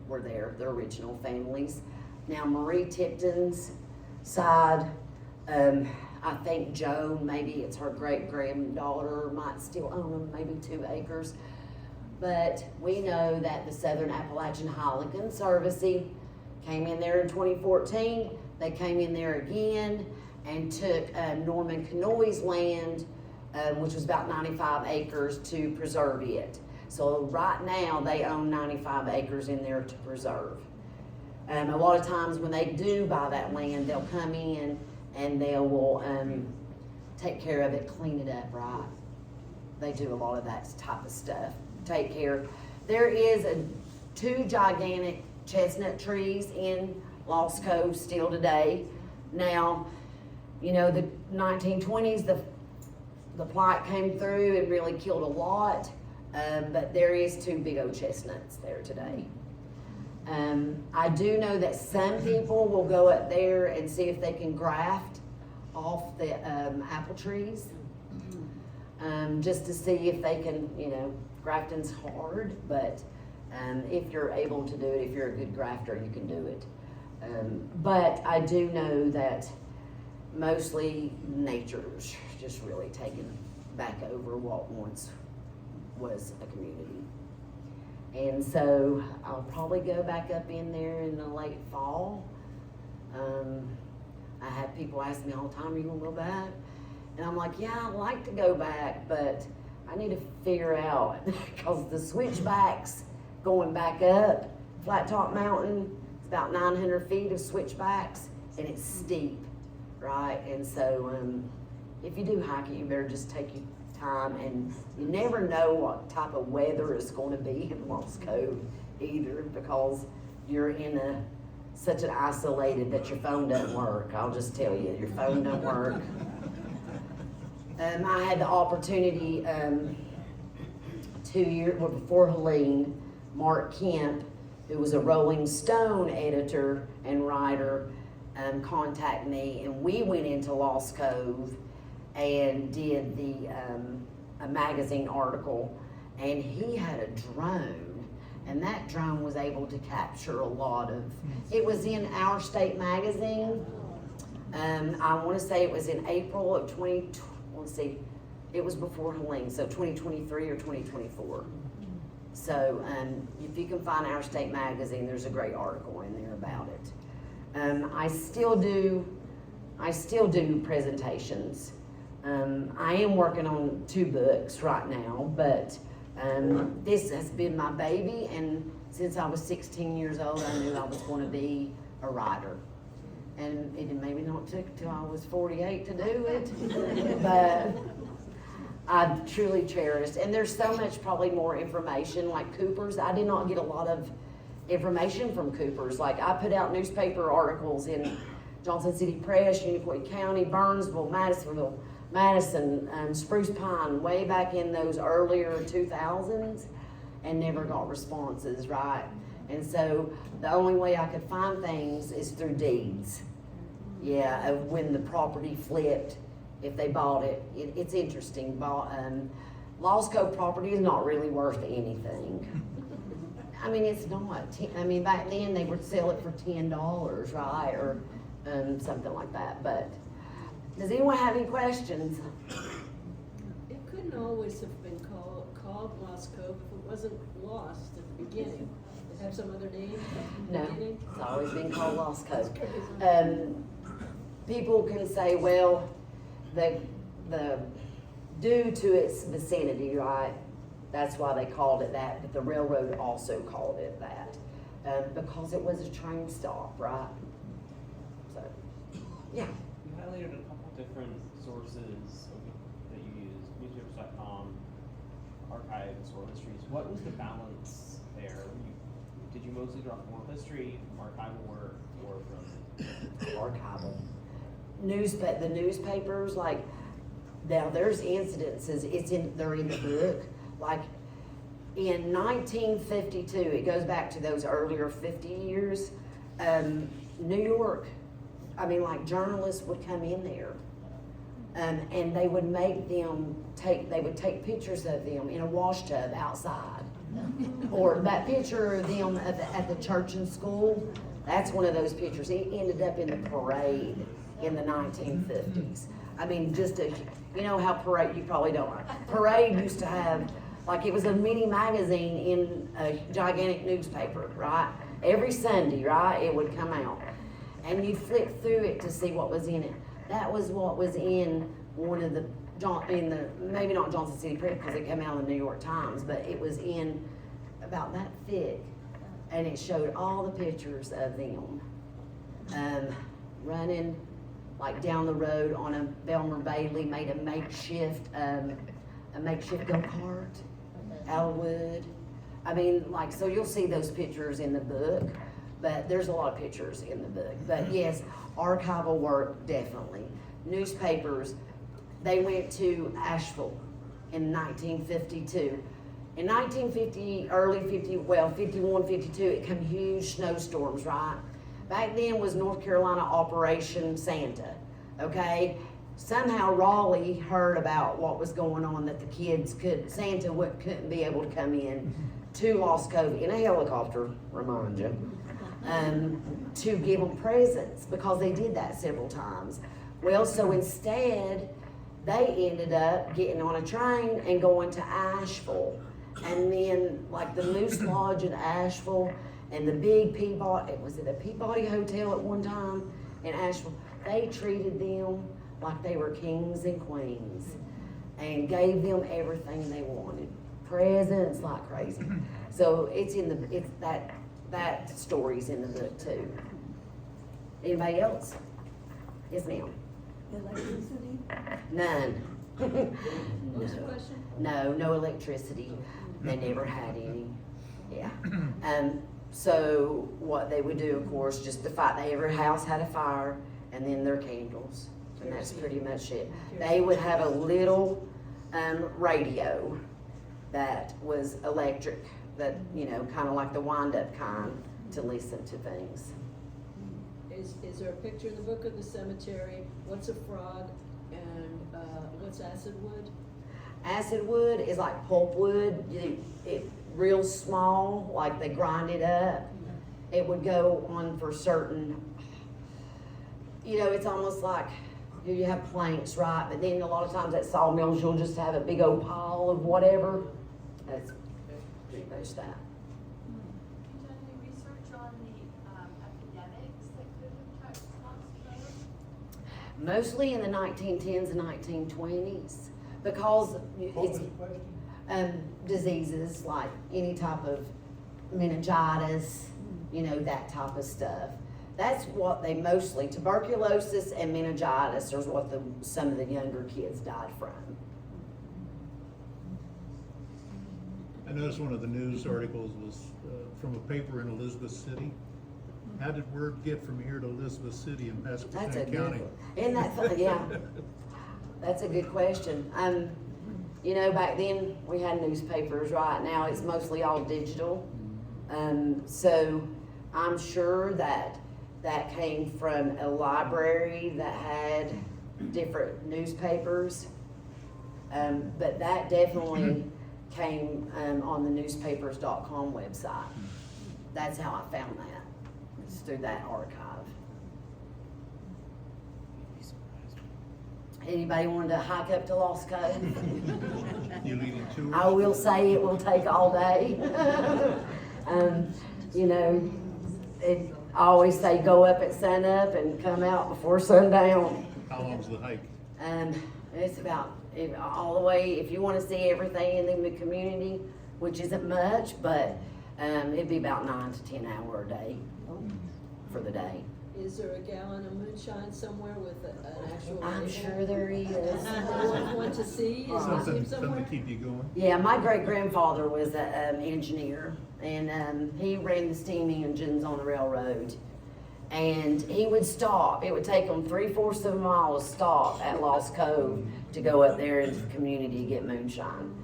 were there, the original families. Now Marie Tipton's side, I think Joan, maybe it's her great-granddaughter, might still own them, maybe 2 acres. But we know that the Southern Appalachian Highland Conservancy came in there in 2014. They came in there again and took Norman Canoy's land, which was about 95 acres, to preserve it. So right now they own 95 acres in there to preserve. A lot of times when they do buy that land, they'll come in and they will take care of it, clean it up, right? They do a lot of that type of stuff. Take care. There is 2 gigantic chestnut trees in Lost Cove still today. Now, the 1920s, the plight came through and really killed a lot, but there is 2 big old chestnuts there today. I do know that some people will go up there and see if they can graft off the apple trees, just to see if they can, grafting's hard, but if you're able to do it, if you're a good grafter, you can do it. But I do know that mostly nature's just really taken back over what once was a community. And so I'll probably go back up in there in the late fall. I have people ask me all the time, are you gonna go back? And I'm like, yeah, I'd like to go back, but I need to figure out, because the switchbacks going back up Flat Top Mountain, it's about 900 feet of switchbacks, and it's steep, right? And so if you do hike it, you better just take your time, and you never know what type of weather is going to be in Lost Cove either, because you're in such an isolated that your phone doesn't work. I'll just tell you, your phone don't work. I had the opportunity 2 years before Helene, Mark Kemp, who was a Rolling Stone editor and writer, contacted me, and we went into Lost Cove and did a magazine article, and he had a drone, and that drone was able to capture a lot of, it was in Our State magazine. I want to say it was in April of it was before Helene, so 2023 or 2024. So if you can find Our State magazine, there's a great article in there about it. I still do presentations. I am working on 2 books right now, but this has been my baby, and since I was 16 years old, I knew I was going to be a writer. And it maybe not took till I was 48 to do it, but I truly cherished. And there's so much probably more information, like Cooper's. I did not get a lot of information from Cooper's. Like I put out newspaper articles in Johnson City Press, Unicoi County, Burnsville, Madison, Spruce Pine, way back in those earlier 2000s, and never got responses, right? And so the only way I could find things is through deeds. Yeah, of when the property flipped, if they bought it. It's interesting. Lost Cove property is not really worth anything. I mean, it's not. Back then they would sell it for $10, right? Or something like that. But does anyone have any questions? It couldn't always have been called Lost Cove if it wasn't lost at the beginning. It have some other name at the No, beginning? it's always been called Lost Cove. That's crazy. People can say, well, the due to its vicinity, right? That's why they called it that, but the railroad also called it that. because it was a train stop, right? So, yeah. You highlighted a couple different sources that you used, newspapers.com, archives, oral histories. What was the balance there? Did you mostly draw from oral history, from archival work, or from? Archival. The newspapers, like, now there's incidences, they're in the book, like, in 1952, it goes back to those earlier 50 years, New York, like journalists would come in there, and they would take pictures of them in a wash tub outside. Or that picture of them at the church and school, that's one of those pictures. It ended up in the parade in the 1950s. You know how parade, you probably don't know. Parade used to have, like, it was a mini magazine in a gigantic newspaper, right? Every Sunday, right, it would come out. And you'd flip through it to see what was in it. That was what was in one of maybe not Johnson City Press, because it came out in the New York Times, but it was in about that thick. And it showed all the pictures of them running, like, down the road on a Belmer Bailey made a makeshift go-kart out of wood. So you'll see those pictures in the book, but there's a lot of pictures in the book. But yes, archival work, definitely. Newspapers, they went to Asheville in 1952. In 1950, early 51, 52, it came huge snowstorms, right? Back then was North Carolina Operation Santa, okay? Somehow Raleigh heard about what was going on, that Santa couldn't be able to come in to Lost Cove in a helicopter, remind you, to give them presents, because they did that several times. Well, so instead, they ended up getting on a train and going to Asheville. And then, like, the Moose Lodge in Asheville and the big Peabody, was it a Peabody Hotel at one time in Asheville? They treated them like they were kings and queens and gave them everything they wanted. Presents like crazy. So that story's in the book too. Anybody else? Yes, ma'am. Electricity? None. What was the question? No electricity. They never had any. Yeah. So what they would do, of course, just to fight, every house had a fire, and then their candles, and that's pretty much it. They would have a little radio that was electric, that, kind of like the wind-up kind, to listen to things. Is there a picture in the book of the cemetery? What's a frog, and what's acid wood? Acid wood is like pulp wood, real small, like they grind it up. It would go on for certain, it's almost like you have planks, right? But then a lot of times at sawmills, you'll just have a big old pile of whatever. That's pretty much that. Have you done any research on the epidemics that could have touched Lost Cove? Mostly in the 1910s and 1920s, because it's diseases like any type of meningitis, that type of stuff. That's what they mostly, tuberculosis and meningitis is what some of the younger kids died from. I noticed one of the news articles was from a paper in Elizabeth City. How did word get from here to Elizabeth City in That's a Pasquotank good County? one. Isn't that fun? Yeah. That's a good question. Back then we had newspapers. Right now it's mostly all digital. So I'm sure that came from a library that had different newspapers. But that definitely came on the newspapers.com website. That's how I found that. It's through that archive. Anybody wanted to hike up to Lost Cove? You leading tours? I will say it will take all day. I always say go up at sunup and come out before sundown. How long's the hike? It's about all the way, if you want to see everything in the community, which isn't much, but It'd be about 9 to 10 hour a day for the day. Is there a gallon of moonshine somewhere with an actual label? I'm sure there is. Want to see? Is it Something somewhere? to keep you going. Yeah, my great-grandfather was an engineer, and he ran the steam engines on the railroad. And he would stop, it would take him 3/4 of a mile to stop at Lost Cove to go up there into the community to get moonshine.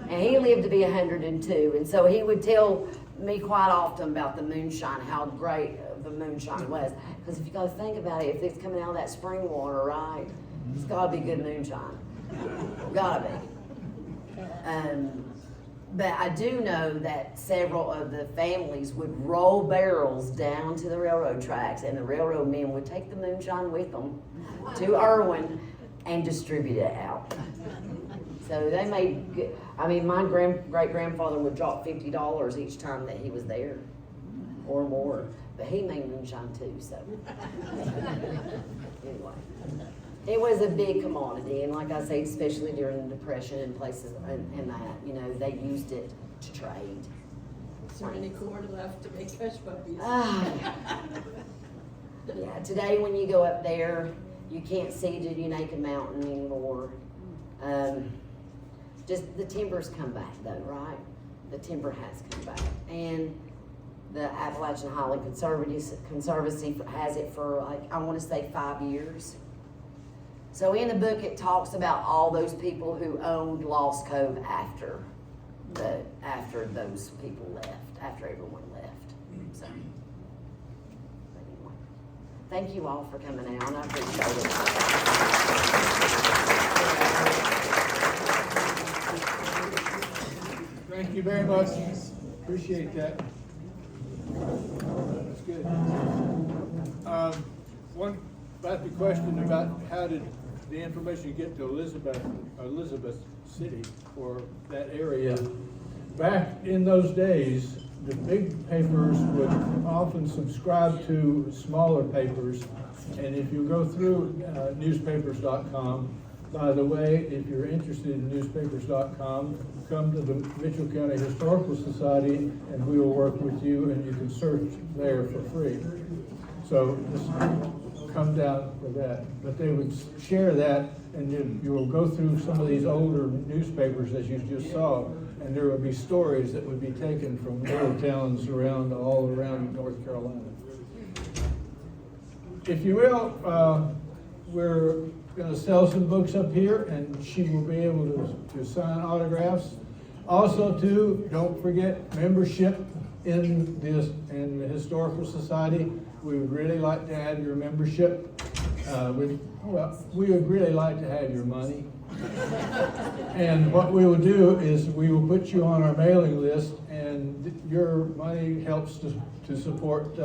And he lived to be 102, and so he would tell me quite often about the moonshine, how great the moonshine was. Because if you go think about it, if it's coming out of that spring water, right, it's gotta be good moonshine. Gotta be. But I do know that several of the families would roll barrels down to the railroad tracks, and the railroad men would take the moonshine with them to Irwin and distribute it out. So they made good. I mean, my great-grandfather would drop $50 each time that he was there, or more. But he made moonshine too, so. Anyway. It was a big commodity, and like I say, especially during the Depression and places and that, you know, they used it to trade. Is there any corn left to make hush puppies? Yeah, today when you go up there, you can't see the Unaka Mountain anymore. Just the timber's come back though, right? The timber has come back. And the Appalachian Highland Conservancy has it for like, I wanna say 5 years. So in the book, it talks about all those people who owned Lost Cove after those people left, after everyone left. So, anyway, thank you all for coming out. I appreciate it. Thank you very much. Appreciate that. That's good. One about the question about how did the information get to Elizabeth City or that area. Back in those days, the big papers would often subscribe to smaller papers. And if you go through newspapers.com, by the way, if you're interested in newspapers.com, come to the Mitchell County Historical Society and we will work with you, and you can search there for free. So just come down for that. But they would share that, and you will go through some of these older newspapers as you just saw, and there will be stories that would be taken from little towns all around North Carolina. If you will, we're going to sell some books up here, and she will be able to sign autographs. Also, too, don't forget membership in the Historical Society. We would really like to have your membership. We would really like to have your money. And what we will do is we will put you on our mailing list, and your money helps to support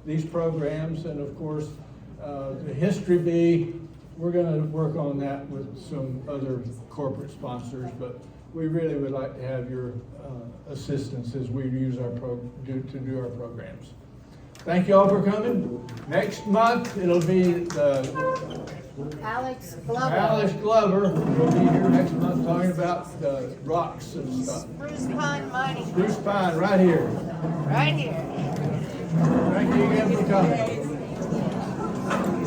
these programs. And of course, the History Bee, we're going to work on that with some other corporate sponsors, but we really would like to have your assistance as we use to do our programs. Thank you all for coming. Next month, it'll be Alex Glover. Alice Glover will be here next month talking about the rocks and stuff. Spruce Pine Mining. Spruce Pine, right here. Right here. Thank you again for coming.